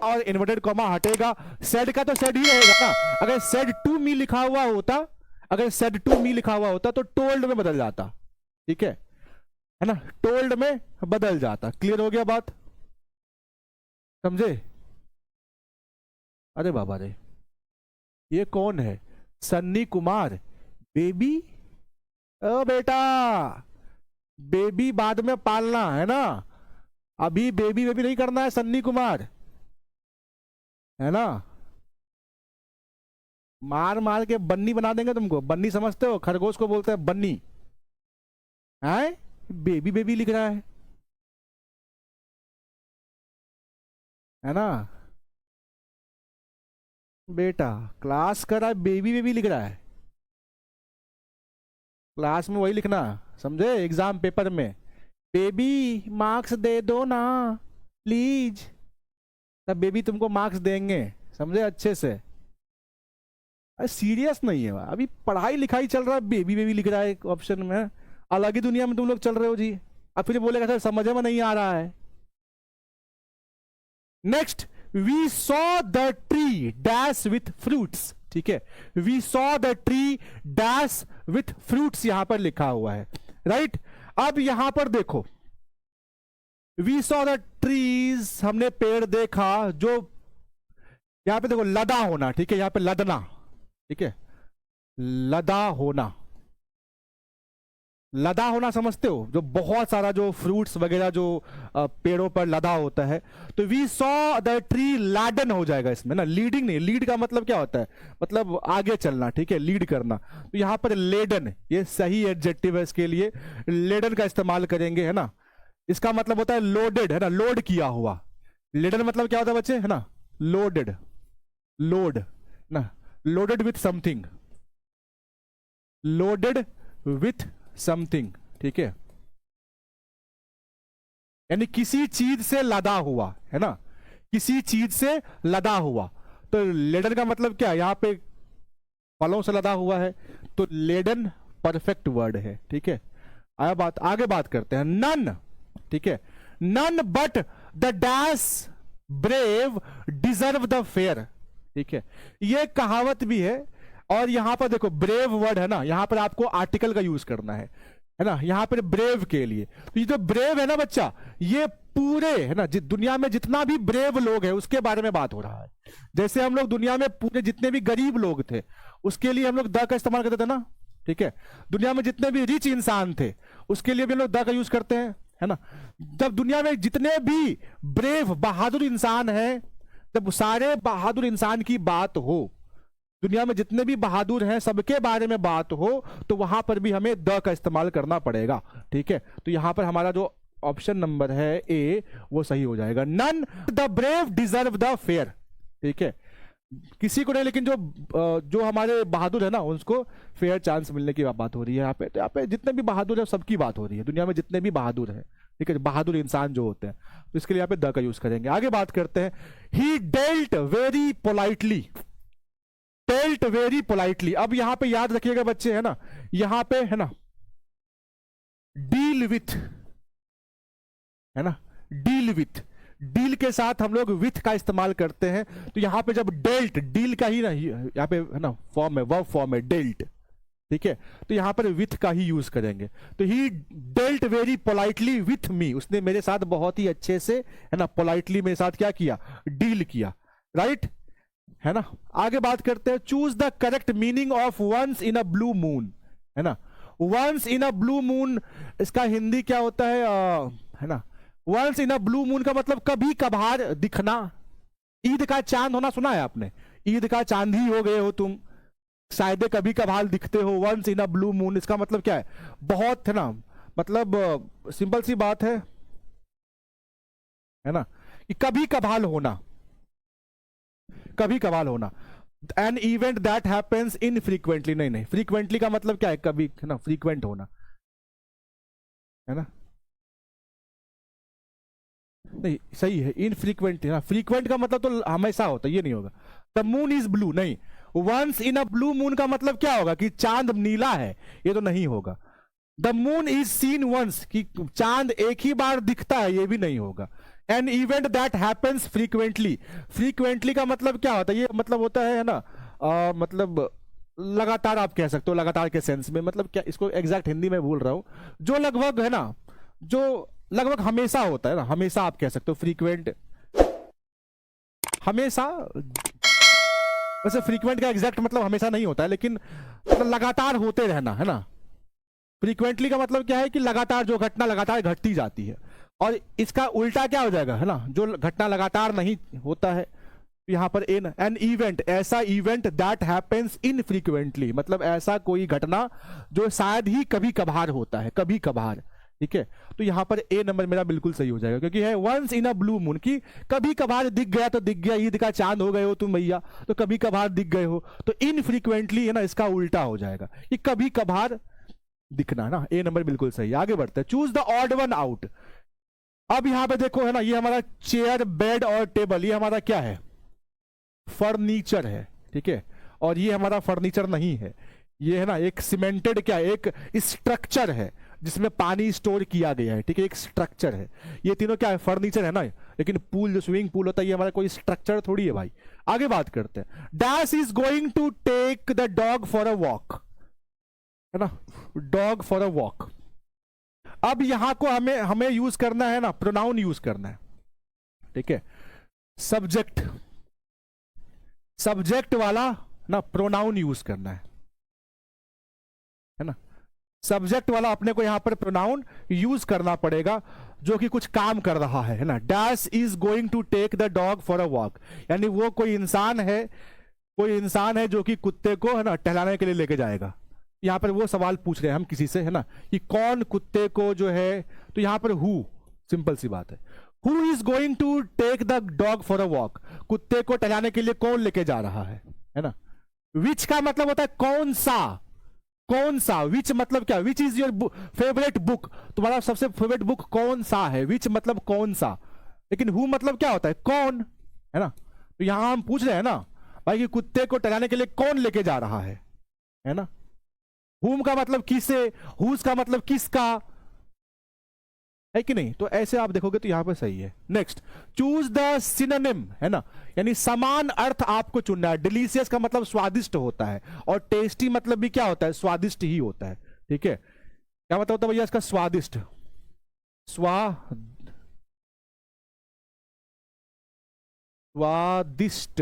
और inverted comma हटेगा, said का तो सेड ही रहेगा ना। अगर सेड टू मी लिखा हुआ होता, अगर सेड टू मी लिखा हुआ होता तो टोल्ड में बदल जाता, ठीक है ना, टोल्ड में बदल जाता। क्लियर हो गया बात, समझे? अरे बाबा रे, ये कौन है? सन्नी कुमार। बेबी? ओ बेटा, बेबी बाद में पालना है ना, अभी बेबी बेबी नहीं करना है सन्नी कुमार, है ना। मार मार के बन्नी बना देंगे तुमको। बन्नी समझते हो? खरगोश को बोलते हैं बन्नी। है बेबी बेबी लिख रहा है ना बेटा, क्लास कर रहा है, बेबी बेबी लिख रहा है। क्लास में वही लिखना, समझे? एग्जाम पेपर में बेबी मार्क्स दे दो ना प्लीज, तब बेबी तुमको मार्क्स देंगे, समझे अच्छे से। अरे सीरियस नहीं है, अभी पढ़ाई लिखाई चल रहा है, बेबी बेबी लिख रहा है एक ऑप्शन में। अलग ही दुनिया में तुम लोग चल रहे हो जी। अब फिर बोलेगा सर समझ में नहीं आ रहा है। Next, we saw the tree dash with fruits, ठीक है, we saw the tree dash with fruits यहां पर लिखा हुआ है, राइट। अब यहां पर देखो, वी सॉ द ट्रीज, हमने पेड़ देखा, जो यहां पे देखो लदा होना, ठीक है, यहां पे लदना, ठीक है, लदा होना, लदा होना समझते हो? जो बहुत सारा जो फ्रूट्स वगैरह जो पेड़ों पर लदा होता है, तो we saw the tree laden हो जाएगा इसमें ना, लीडिंग नहीं। लीड का मतलब क्या होता है? मतलब आगे चलना, ठीक है, लीड करना। तो यहां पर लेडन, ये सही एडजेक्टिव है इसके लिए, लेडन का इस्तेमाल करेंगे, है ना। इसका मतलब होता है लोडेड, है ना, लोड किया हुआ। लेडन मतलब क्या होता है बच्चे, है ना, लोडेड, लोड ना, loaded with something, loaded with something, ठीक है, यानी किसी चीज से लदा हुआ, है ना, किसी चीज से लदा हुआ। तो लेडन का मतलब क्या है? यहां पे फलों से लदा हुआ है, तो लेडन परफेक्ट वर्ड है, ठीक है। आगे बात करते हैं। नन, ठीक है, none but the dash brave deserve the fair, ठीक है, ये कहावत भी है। और यहां पर देखो ब्रेव वर्ड है ना, यहां पर आपको आर्टिकल का यूज करना है ना, यहां पर ब्रेव के लिए। तो ये जो ब्रेव है ना बच्चा, ये पूरे, है ना, दुनिया में जितना भी ब्रेव लोग हैं उसके बारे में बात हो रहा है। जैसे हम लोग दुनिया में पूरे जितने भी गरीब लोग थे उसके लिए हम लोग द का इस्तेमाल करते थे ना, ठीक है। दुनिया में जितने भी रिच इंसान थे उसके लिए भी हम लोग द का यूज करते हैं, है ना। जब दुनिया में जितने भी ब्रेव बहादुर इंसान हैं, जब सारे बहादुर इंसान की बात हो, दुनिया में जितने भी बहादुर हैं सबके बारे में बात हो, तो वहां पर भी हमें द का इस्तेमाल करना पड़ेगा, ठीक है। तो यहां पर हमारा जो ऑप्शन नंबर है ए, वो सही हो जाएगा। None the brave deserve the fair, ठीक है, किसी को नहीं, लेकिन जो हमारे बहादुर है ना उसको फेयर चांस मिलने की बात हो रही है यहाँ पे। तो यहाँ पे जितने भी बहादुर है सबकी बात हो रही है, दुनिया में जितने भी बहादुर हैं, ठीक है, बहादुर इंसान जो होते हैं, तो इसके लिए यहाँ पे द का यूज करेंगे। आगे बात करते हैं। He dealt very politely, dealt very politely. अब यहां पे याद रखिएगा बच्चे, है ना, यहां पे है ना डील विथ, है ना, डील विथ, डील के साथ हम लोग विथ का इस्तेमाल करते हैं। तो यहां पे जब डेल्ट, डील का ही ना यहां पे, है ना, फॉर्म है, वर्ब फॉर्म है डेल्ट, ठीक है, तो यहां पर विथ का ही यूज करेंगे। तो he dealt very politely with me, उसने मेरे साथ बहुत ही अच्छे से, है ना, पोलाइटली मेरे साथ क्या किया, डील किया, राइट, है ना। आगे बात करते हैं। Choose the correct meaning of once in a blue moon, है ना, once in a blue moon, इसका हिंदी क्या होता है ना, once in a blue moon का मतलब कभी कभार दिखना। ईद का चांद होना सुना है आपने? ईद का चांद ही हो गए हो तुम, शायद कभी कभार दिखते हो। Once in a blue moon इसका मतलब क्या है? बहुत, है ना, मतलब सिंपल सी बात है ना, कि कभी कभार होना, कभी कभार होना। An event that happens infrequently, नहीं नहीं, फ्रीक्वेंटली का मतलब क्या है? कभी, है ना, फ्रीक्वेंट होना, है ना, नहीं सही है, इनफ्रीक्वेंट, है ना, फ्रीक्वेंट का मतलब तो हमेशा होता है, ये नहीं होगा। द मून इज ब्लू, नहीं, once in a blue moon का मतलब क्या होगा? कि चांद नीला है, ये तो नहीं होगा। The moon is seen once, कि चांद एक ही बार दिखता है, ये भी नहीं होगा। An event that happens frequently. Frequently का मतलब क्या होता है? ये मतलब होता है ना, मतलब लगातार आप कह सकते हो, लगातार के सेंस में। मतलब क्या, इसको एग्जैक्ट हिंदी में भूल रहा हूं, जो लगभग है ना, जो लगभग हमेशा होता है ना, हमेशा आप कह सकते हो फ्रीक्वेंट, हमेशा। वैसे फ्रीक्वेंट का एग्जैक्ट मतलब हमेशा नहीं होता है, लेकिन मतलब लगातार होते रहना, है ना। फ्रीक्वेंटली का मतलब क्या है कि लगातार, जो घटना लगातार घटती जाती है। और इसका उल्टा क्या हो जाएगा, है ना, जो घटना लगातार नहीं होता है। यहां पर एन इवेंट, ऐसा इवेंट दैट हैपेंस इनफ्रीक्वेंटली, मतलब ऐसा कोई घटना जो शायद ही कभी कभार होता है, कभी कभार। ठीक है, तो यहां पर ए नंबर मेरा बिल्कुल सही हो जाएगा, क्योंकि है once in a blue moon, की कभी कभार दिख गया तो दिख गया, ईद का चांद हो गए हो तुम भैया, तो कभी कभार दिख गए हो। तो इनफ्रीक्वेंटली है ना, इसका उल्टा हो जाएगा कि कभी कभार दिखना ना। ए नंबर बिल्कुल सही। आगे बढ़ते हैं, choose the odd one out. अब यहां पे देखो, है ना, ये हमारा चेयर, बेड और टेबल, ये हमारा क्या है? फर्नीचर है। ठीक है, और ये हमारा फर्नीचर नहीं है, ये है ना एक सीमेंटेड, क्या है, एक स्ट्रक्चर है जिसमें पानी स्टोर किया गया है। ठीक है, एक स्ट्रक्चर है। ये तीनों क्या है? फर्नीचर है ना। लेकिन पूल, जो स्विमिंग पूल होता है, ये हमारा कोई स्ट्रक्चर थोड़ी है भाई। आगे बात करते हैं, dash is going to take the dog for a walk, है ना, डॉग फॉर अ वॉक। अब यहां को हमें हमें यूज करना है ना, प्रोनाउन यूज करना है। ठीक है, सब्जेक्ट, सब्जेक्ट वाला ना प्रोनाउन यूज करना है ना। सब्जेक्ट वाला अपने को यहां पर प्रोनाउन यूज करना पड़ेगा, जो कि कुछ काम कर रहा है ना। Dash is going to take the dog for a walk, यानी वो कोई इंसान है, कोई इंसान है जो कि कुत्ते को, है ना, टहलाने के लिए लेके जाएगा। यहां पर वो सवाल पूछ रहे हैं हम किसी से, है ना, कि कौन कुत्ते को जो है, तो यहां पर हु, सिंपल सी बात है, who is going to take the dog for a walk, कुत्ते को टहलाने के लिए कौन लेके जा रहा है ना। विच का मतलब होता है कौन सा, कौन सा। विच मतलब क्या? Which is your favourite book, तुम्हारा सबसे फेवरेट बुक कौन सा है। विच मतलब कौन सा, लेकिन हु मतलब क्या होता है? कौन, है ना। तो यहां हम पूछ रहे हैं ना भाई कि कुत्ते को टहलाने के लिए कौन लेके जा रहा है ना। हुम का मतलब किसे, हुज का मतलब किसका, है कि नहीं। तो ऐसे आप देखोगे तो यहां पर सही है। नेक्स्ट, चूज द सिनोनिम, है ना, यानी समान अर्थ आपको चुनना है। डिलीशियस का मतलब स्वादिष्ट होता है, और टेस्टी मतलब भी क्या होता है? स्वादिष्ट ही होता है। ठीक है, क्या मतलब होता है भैया इसका? स्वादिष्ट, स्वादिष्ट।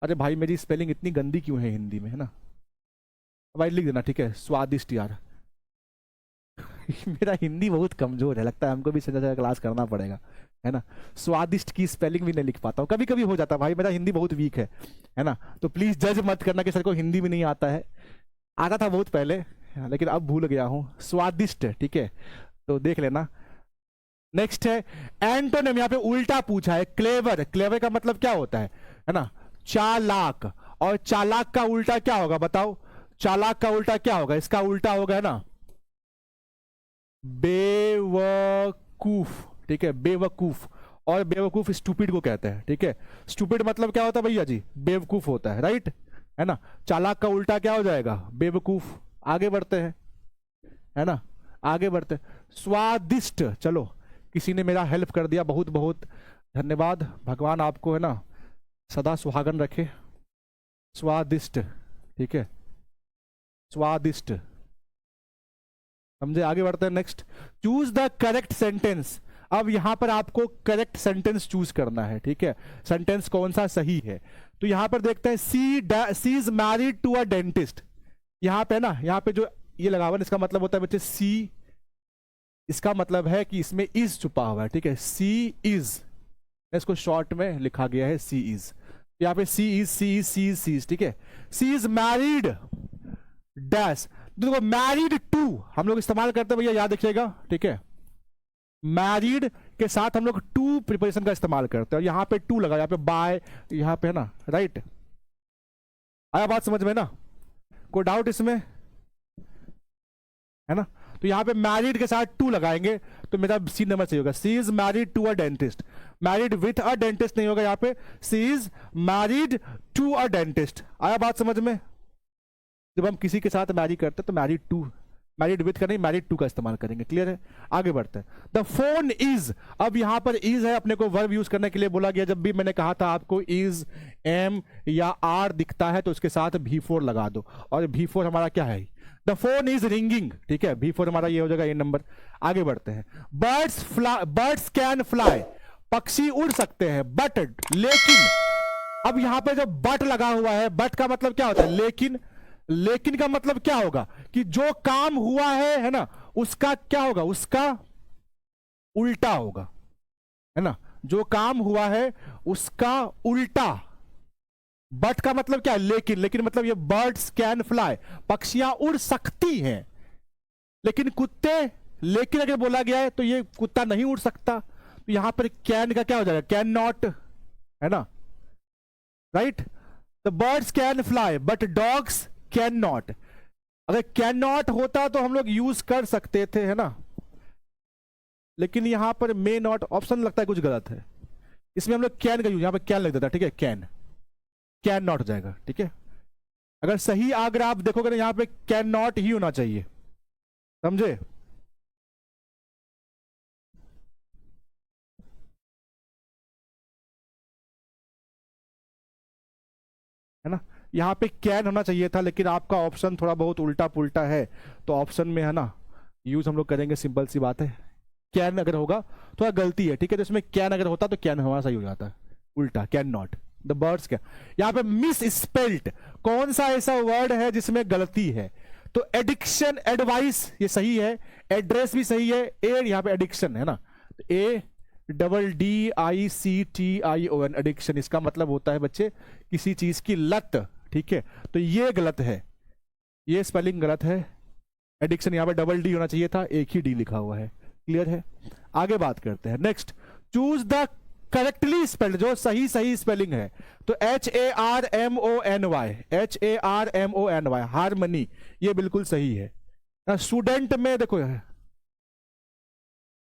अरे भाई मेरी स्पेलिंग इतनी गंदी क्यों है हिंदी में, है ना भाई, लिख देना। ठीक है, स्वादिष्ट यार। मेरा हिंदी बहुत कमजोर है, लगता है हमको भी सजा क्लास करना पड़ेगा, है ना। स्वादिष्ट की स्पेलिंग भी नहीं लिख पाता हूँ, कभी कभी हो जाता है भाई, मेरा हिंदी बहुत वीक है ना। तो प्लीज जज मत करना कि सर को हिंदी भी नहीं आता है। आता था बहुत पहले, लेकिन अब भूल गया हूँ। स्वादिष्ट, ठीक है, तो देख लेना। नेक्स्ट है एंटोनिम, यहाँ पे उल्टा पूछा है। क्लेवर, क्लेवर का मतलब क्या होता है ना, चालाक। और चालाक का उल्टा क्या होगा बताओ? चालाक का उल्टा क्या होगा? इसका उल्टा होगा ना बेवकूफ। ठीक है, बेवकूफ। और बेवकूफ स्टूपिड को कहते हैं। ठीक है, स्टूपिड मतलब क्या होता है भैया जी? बेवकूफ होता है, राइट, है ना। चालाक का उल्टा क्या हो जाएगा? बेवकूफ। आगे बढ़ते हैं, है ना, आगे बढ़ते हैं। स्वादिष्ट, चलो किसी ने मेरा हेल्प कर दिया, बहुत बहुत धन्यवाद। भगवान आपको, है ना, सदा सुहागन रखे। स्वादिष्ट, ठीक है, स्वादिष्ट, समझे। आगे बढ़ते हैं। Next, choose the correct sentence. अब यहां पर आपको करेक्ट सेंटेंस चूज करना है। ठीक है, सेंटेंस कौन सा सही है। तो यहां पर देखते हैं, she is married to a dentist. यहां पे ना, यहां पे जो ये लगा हुआ है, इसका मतलब होता है बच्चे सी, इसका मतलब है कि इसमें इज छुपा हुआ है। ठीक है, सी इज, इसको शॉर्ट में लिखा गया है सी इज। यहाँ पे she is, she is, she is, she is. ठीक है, सी इज मैरिड डैश। देखो मैरिड टू हम लोग इस्तेमाल करते हैं भैया, याद रखिएगा। ठीक है, मैरिड के साथ हम लोग टू प्रिपरेशन का इस्तेमाल करते हैं। और यहां पे टू लगा, यहाँ पे बाय, यहां पे है ना, राइट। आया बात समझ में ना? कोई डाउट इसमें, है ना। तो यहां पे मैरिड के साथ टू लगाएंगे तो मेरा सी नंबर सही होगा। She is married to a dentist. Married with a dentist नहीं होगा यहां पे, she is married to a dentist. आया बात समझ में? जब हम किसी के साथ मैरी करते हैं तो मैरिड टू मैरिड विथ का नहीं, मैरिड टू का इस्तेमाल करेंगे। क्लियर है? आगे बढ़ते हैं। द फोन इज, अब यहां पर इज है, अपने को वर्ब यूज करने के लिए बोला गया। जब भी मैंने कहा था आपको इज, एम या आर दिखता है तो उसके साथ V4 लगा दो, और V4 हमारा क्या है? The phone is ringing. ठीक है, V4 हमारा ये हो जाएगा, ये नंबर। आगे बढ़ते हैं। बर्ड्स कैन फ्लाई, पक्षी उड़ सकते हैं, बट, लेकिन, अब यहां पे जब बट लगा हुआ है, बट का मतलब क्या होता है? लेकिन। लेकिन का मतलब क्या होगा? कि जो काम हुआ है ना, उसका क्या होगा? उसका उल्टा होगा, है ना? जो काम हुआ है उसका उल्टा। बट का मतलब क्या है? लेकिन। लेकिन मतलब ये बर्ड्स कैन फ्लाई, पक्षियां उड़ सकती हैं, लेकिन कुत्ते, लेकिन अगर बोला गया है तो ये कुत्ता नहीं उड़ सकता, तो यहां पर कैन का क्या हो जाएगा? कैन नॉट, है ना? Right? The birds can fly but dogs can not. अगर कैन नॉट होता तो हम लोग यूज कर सकते थे, है ना? लेकिन यहां पर मे नॉट ऑप्शन लगता है कुछ गलत है, इसमें हम लोग कैन का यूज, यहां पर कैन लग देता है। ठीक है, कैन नॉट हो जाएगा। ठीक है, अगर सही अगर आप देखोगे ना, यहां पे कैन नॉट ही होना चाहिए, समझे? है ना? यहां पे कैन होना चाहिए था, लेकिन आपका ऑप्शन थोड़ा बहुत उल्टा पुल्टा है, तो ऑप्शन में, है ना, यूज हम लोग करेंगे। सिंपल सी बात है, कैन अगर होगा थोड़ा गलती है। ठीक है, तो इसमें कैन अगर होता तो कैन हमारा सही हो जाता है, उल्टा कैन नॉट। द बर्ड्स क्या, यहां पे मिस स्पेल्ट, कौन सा ऐसा वर्ड है जिसमें गलती है? तो एडिक्शन, एडवाइस ये सही है, एड्रेस भी सही है, ए यहां पे एडिक्शन है ना, ए DICTION, एडिक्शन, इसका मतलब होता है बच्चे किसी चीज की लत। ठीक है, तो ये गलत है, ये स्पेलिंग गलत है। एडिक्शन यहां पे D होना चाहिए था, एक ही D लिखा हुआ है। क्लियर है? आगे बात करते हैं। Next, choose the correctly spelled, जो सही स्पेलिंग है, तो HARMONY, हारमनी, ये बिल्कुल सही है। स्टूडेंट में देखो,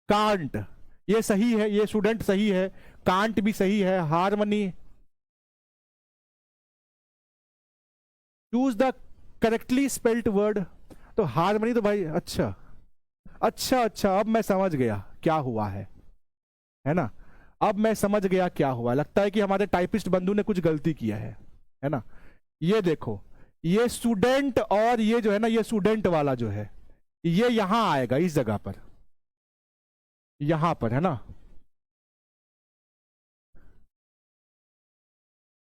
कांट, ये सही है, ये स्टूडेंट सही है, कांट भी सही है, harmony. Choose the correctly spelled word, तो हारमनी तो भाई, अच्छा, अब मैं समझ गया क्या हुआ है ना? अब मैं समझ गया क्या हुआ। लगता है कि हमारे टाइपिस्ट बंधु ने कुछ गलती किया है ना? ये देखो, ये स्टूडेंट और ये जो है ना, ये स्टूडेंट वाला जो है, ये यहां आएगा, इस जगह पर, यहां पर, है ना?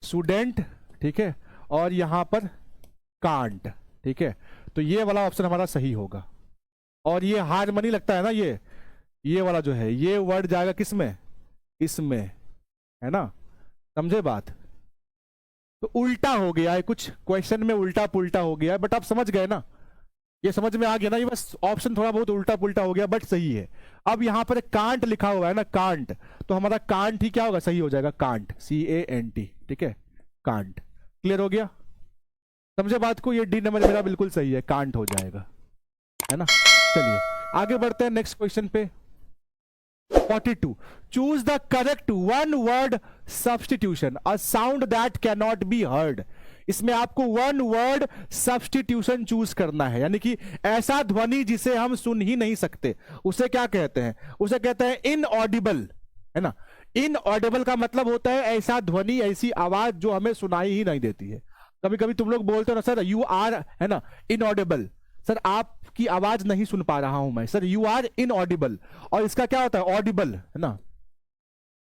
स्टूडेंट, ठीक है, और यहां पर कांट। ठीक है, तो ये वाला ऑप्शन हमारा सही होगा। और ये हारमनी लगता है ना, ये वाला जो है, ये वर्ड जाएगा किसमें? इसमें, है ना? समझे बात? तो उल्टा हो गया है, कुछ क्वेश्चन में उल्टा पुल्टा हो गया है, बट आप समझ गए ना? ये समझ में आ गया ना? ये बस ऑप्शन थोड़ा बहुत उल्टा पुल्टा हो गया, बट सही है। अब यहां पर कांट लिखा हुआ है ना, कांट, तो हमारा कांट ही क्या होगा? सही हो जाएगा, कांट, CANT। ठीक है, कांट। क्लियर हो गया? समझे बात को? ये D नंबर मेरा बिल्कुल सही है, कांट हो जाएगा, है ना? चलिए आगे बढ़ते हैं नेक्स्ट क्वेश्चन पे। 42, choose the correct one word substitution, a sound that can not be heard. इसमें आपको वन वर्ड सब्सटीट्यूशन चूज करना है, यानी कि ऐसा ध्वनि जिसे हम सुन ही नहीं सकते, उसे क्या कहते हैं? उसे कहते हैं इनऑडिबल, है ना? इनऑडिबल का मतलब होता है ऐसा ध्वनि, ऐसी आवाज जो हमें सुनाई ही नहीं देती है। कभी कभी तुम लोग बोलते हो ना, सर यू आर, है ना, इनऑडिबल, सर आपकी आवाज नहीं सुन पा रहा हूं मैं, सर यू आर इनऑडिबल। और इसका क्या होता है? ऑडिबल, है ना?